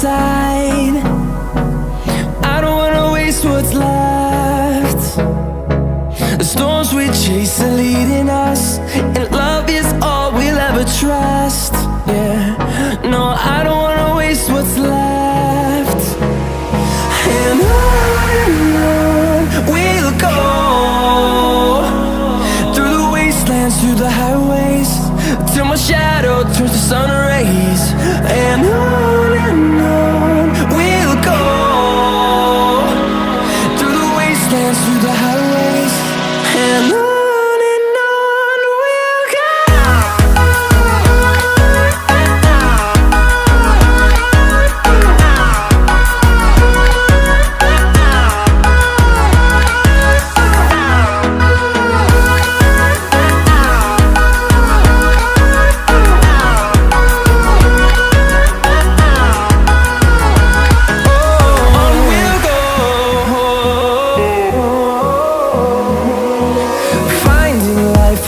inside. I don't wanna waste what's left. The storms we chase are leading us, and love is all we'll ever trust. Yeah, no, I don't wanna waste what's left. And on we'll go, through the wastelands, through the highways, till my shadow turns to sun rays. And on we'll go, through the wastelands, through the highways, and on we'll go.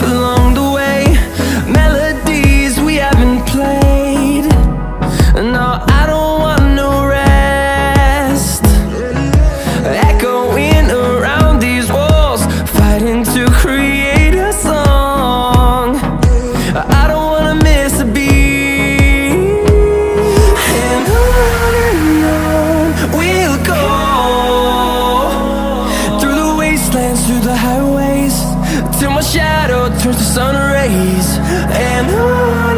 Along the way, melodies we haven't played. No, I don't want no rest. Echoing around these walls, fighting to create a song. I don't wanna miss a beat. And on we'll go, through the wastelands, through the highways, till my shadow turns to sun rays. And on